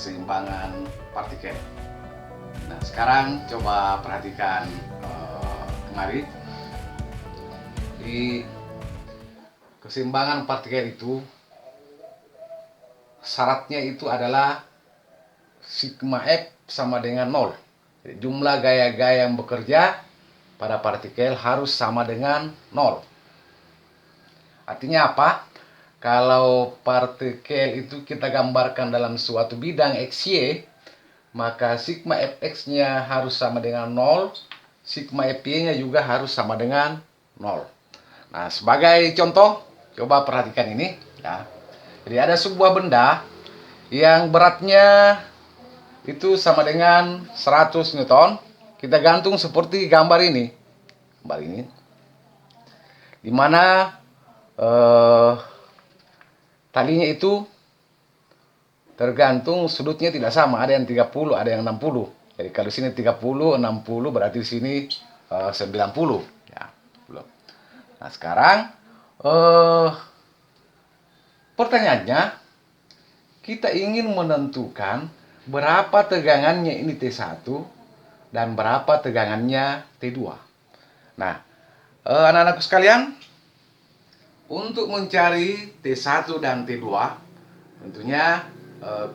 keseimbangan partikel. Nah, sekarang coba perhatikan kemari. Di keseimbangan partikel itu syaratnya itu adalah sigma F sama dengan 0. Jadi, jumlah gaya-gaya yang bekerja pada partikel harus sama dengan 0. Artinya apa? Kalau partikel itu kita gambarkan dalam suatu bidang XY, maka sigma Fx-nya harus sama dengan 0, sigma Fy-nya juga harus sama dengan 0. Nah, sebagai contoh, coba perhatikan ini. Ya. Jadi ada sebuah benda yang beratnya itu sama dengan 100 Newton. Kita gantung seperti gambar ini. Gambar ini. Di mana talinya itu tergantung sudutnya tidak sama. Ada yang 30, ada yang 60. Jadi kalau di sini 30, 60 berarti di sini 90. Ya, belum. Nah, sekarang pertanyaannya, kita ingin menentukan berapa tegangannya ini T1 dan berapa tegangannya T2. Nah, anak-anakku sekalian, untuk mencari T1 dan T2, tentunya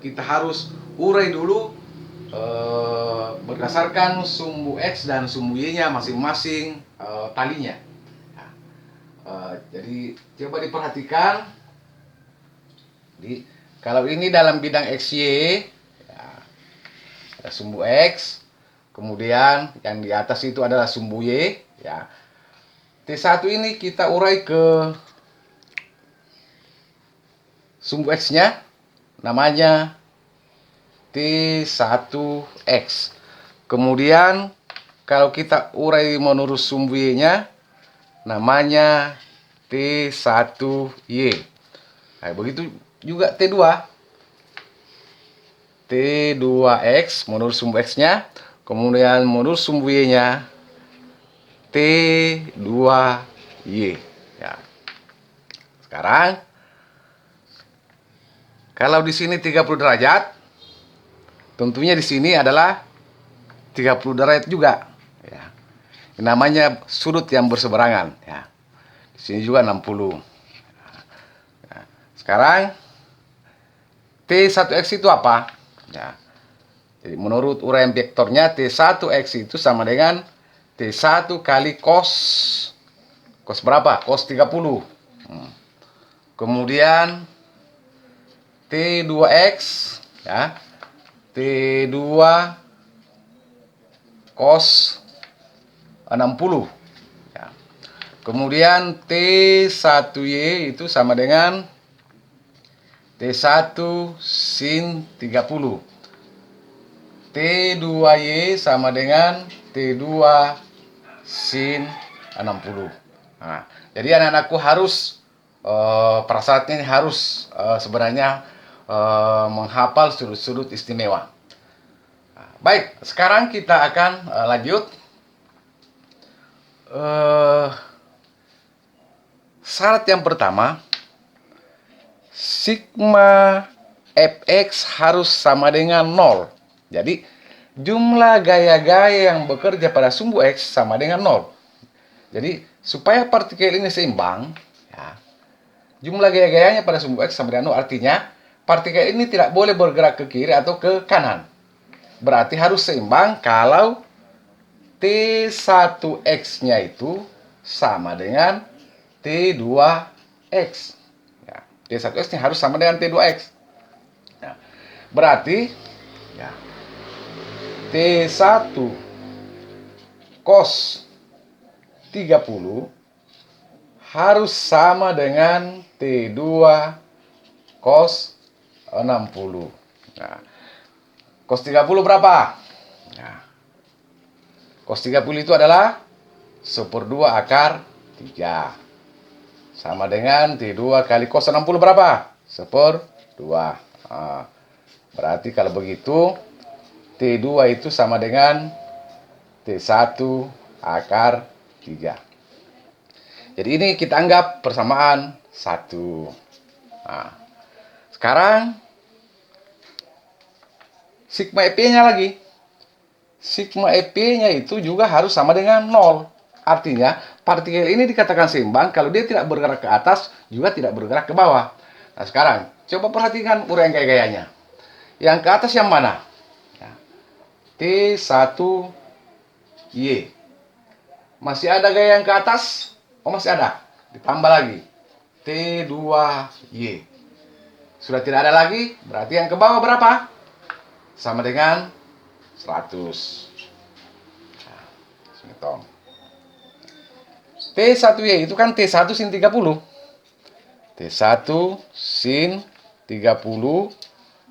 kita harus urai dulu berdasarkan sumbu X dan sumbu Y-nya masing-masing talinya. Jadi coba diperhatikan. Jadi, kalau ini dalam bidang XY, ya, ada sumbu X, kemudian yang di atas itu adalah sumbu Y. Ya. T1 ini kita urai ke sumbu X-nya, namanya T1X. Kemudian kalau kita urai menurut sumbu Y-nya, namanya T1Y. Nah, begitu juga T2. T2X menurut sumbu X-nya, kemudian menurut sumbu Y-nya T2Y. Ya. Sekarang kalau di sini 30 derajat, tentunya di sini adalah 30 derajat juga. Ya. Ini namanya sudut yang berseberangan. Ya. Di sini juga 60. Nah, sekarang T1X itu apa? Ya. Jadi menurut uraian vektornya, T1X itu sama dengan T1 kali cos. Cos berapa? Cos 30. Kemudian T2X, ya. T2 cos 60. Ya. Kemudian T1Y itu sama dengan T1 sin 30. T2Y sama dengan T2 sin 60. Nah, jadi anak-anakku harus prasyaratnya harus sebenarnya menghafal sudut-sudut istimewa. Nah, baik, sekarang kita akan lanjut. Syarat yang pertama, sigma Fx harus sama dengan 0. Jadi, jumlah gaya-gaya yang bekerja pada sumbu X sama dengan 0. Jadi, supaya partikel ini seimbang, ya, jumlah gaya-gayanya pada sumbu X sama dengan 0. Artinya, partikel ini tidak boleh bergerak ke kiri atau ke kanan. Berarti harus seimbang kalau T1X-nya itu sama dengan T2X. T1X-nya harus sama dengan T2X. Ya. Berarti ya, T1 cos 30 harus sama dengan T2 cos 60. Nah, cos 30 berapa? Nah, cos 30 itu adalah 1/2 akar 3. Sama dengan T2 kali cos 60 berapa? 1/2. Nah, berarti kalau begitu T2 itu sama dengan T1 akar 3. Jadi ini kita anggap persamaan 1. Nah, sekarang sigma EP-nya lagi. Sigma EP-nya itu juga harus sama dengan 0. Artinya, partikel ini dikatakan seimbang kalau dia tidak bergerak ke atas, juga tidak bergerak ke bawah. Nah, sekarang, coba perhatikan uraian gaya-gayanya. Yang ke atas yang mana? T1Y. Masih ada gaya yang ke atas? Oh, masih ada. Ditambah lagi. T2Y. Sudah tidak ada lagi, berarti yang ke bawah berapa? Sama dengan 100. Nah, T1Y itu kan T1 sin 30. T1 sin 30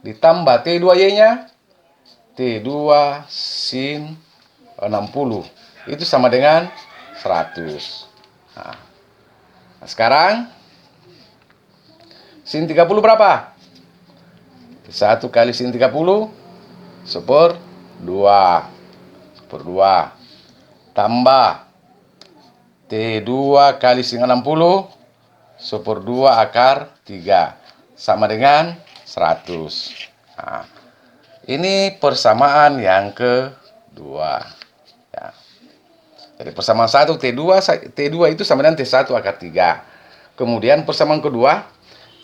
ditambah T2Y-nya T2 sin 60. Itu sama dengan 100. Nah, sekarang sin 30 berapa? T1 kali sin 30 per 2 tambah T2 kali sin 60 per 2 akar 3 sama dengan 100. Nah, ini persamaan yang kedua. Ya. Jadi persamaan 1 T2 itu sama dengan T1 akar 3. Kemudian persamaan kedua,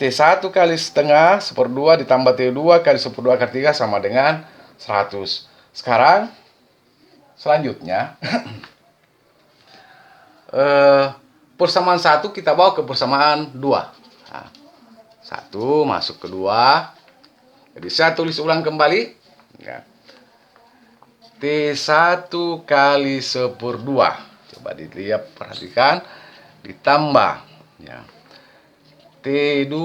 T1 kali setengah per 2 ditambah T2 kali per 2 akar 3 sama dengan 100. Sekarang selanjutnya persamaan 1 kita bawa ke persamaan 2. Nah, 1 masuk ke 2. Jadi saya tulis ulang kembali. Ya. T1 kali per 2. Coba dilihat, perhatikan. Ditambah. Ya. T2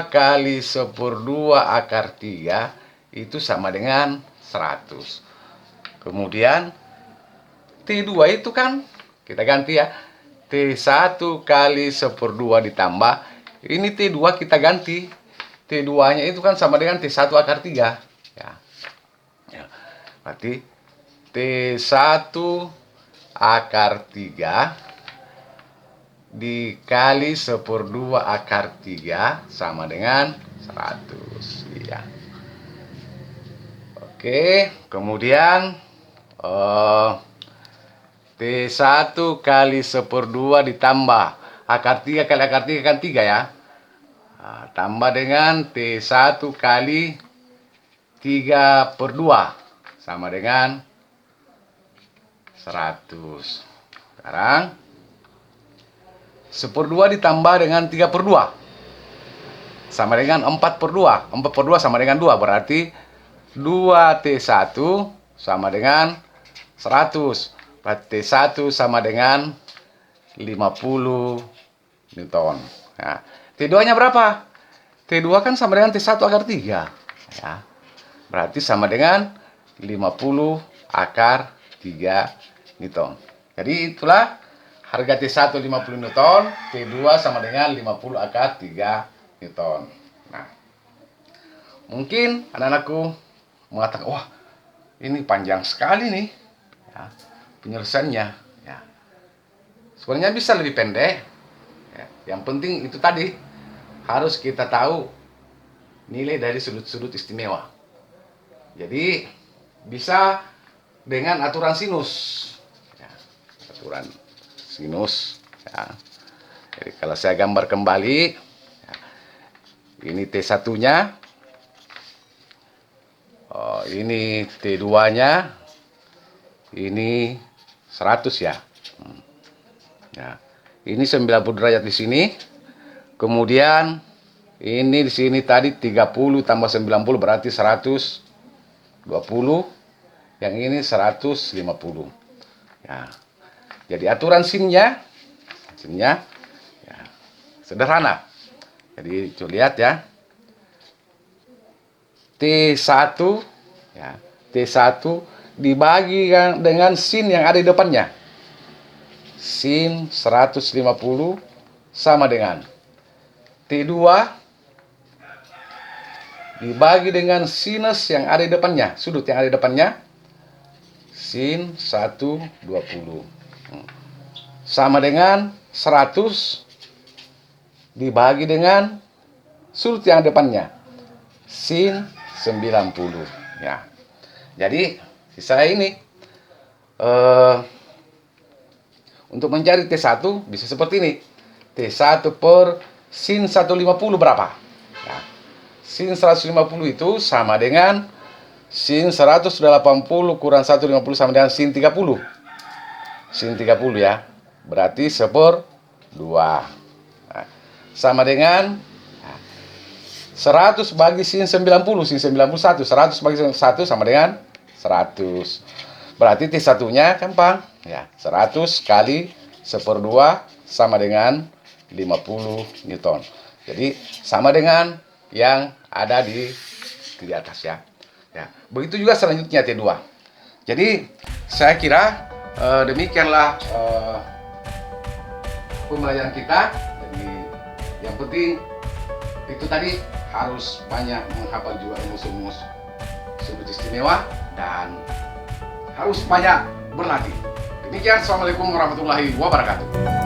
kali per 2 akar 3 itu sama dengan 100. Kemudian T2 itu kan kita ganti ya. T1 kali per 2 ditambah. Ini T2 kita ganti. T2-nya itu kan sama dengan T1 akar 3. Ya. Ya. Berarti T1 akar 3 dikali per 2 akar 3 sama dengan 100. Ya. Oke, kemudian T1 kali per 2 ditambah akar 3 kali akar 3 kan 3 ya. Nah, tambah dengan T1 kali 3 per 2 sama dengan 100. Sekarang 1 per 2 ditambah dengan 3 per 2 sama dengan 4 per 2. 4 per 2 sama dengan 2, berarti 2T1 sama dengan 100. Berarti T1 sama dengan 50 Newton. Nah, T2-nya berapa? T2 kan sama dengan T1 akar 3. Ya. Berarti sama dengan 50 akar 3 Newton. Jadi itulah harga T1 50 Newton, T2 sama dengan 50 akar 3 Newton. Nah, mungkin anak-anakku mengatakan, wah ini panjang sekali nih ya, penyelesaiannya. Ya. Sebenarnya bisa lebih pendek. Ya. Yang penting itu tadi, harus kita tahu nilai dari sudut-sudut istimewa. Jadi bisa dengan aturan sinus. Ya. Aturan sinus. Ya. Jadi kalau saya gambar kembali, ya. Ini T1-nya. Oh, ini T2-nya. Ini 100 ya. Ya. Ini 90 derajat di sini. Kemudian ini di sini tadi 30 tambah 90 berarti 120. Yang ini 150. Ya. Jadi aturan sinnya ya, sederhana. Jadi coba lihat ya. T1 ya, T1 dibagi dengan sin yang ada di depannya. Sin 150 sama dengan T2 dibagi dengan sinus yang ada di depannya, sudut yang ada di depannya, sin 120 sama dengan 100 dibagi dengan sudut yang depannya, sin 90 ya. Jadi sisa ini untuk mencari T1 bisa seperti ini. T1 per sin 150 berapa? Ya. Sin 150 itu sama dengan sin 180 kurang 150 sama dengan sin 30. Sin 30 ya. Berarti 1/2. Nah, sama dengan 100 bagi sin 90. Sin 91. 100 bagi 1 sama dengan 100. Berarti T1-nya gampang. Ya, 100 kali 1/2 sama dengan 50 Newton. Jadi sama dengan yang ada di atas ya. Ya, begitu juga selanjutnya T2. Jadi saya kira demikianlah pembelajaran kita. Jadi yang penting itu tadi harus banyak menghafal juga rumus-rumus sudut istimewa dan harus banyak berlatih. Demikian, assalamualaikum warahmatullahi wabarakatuh.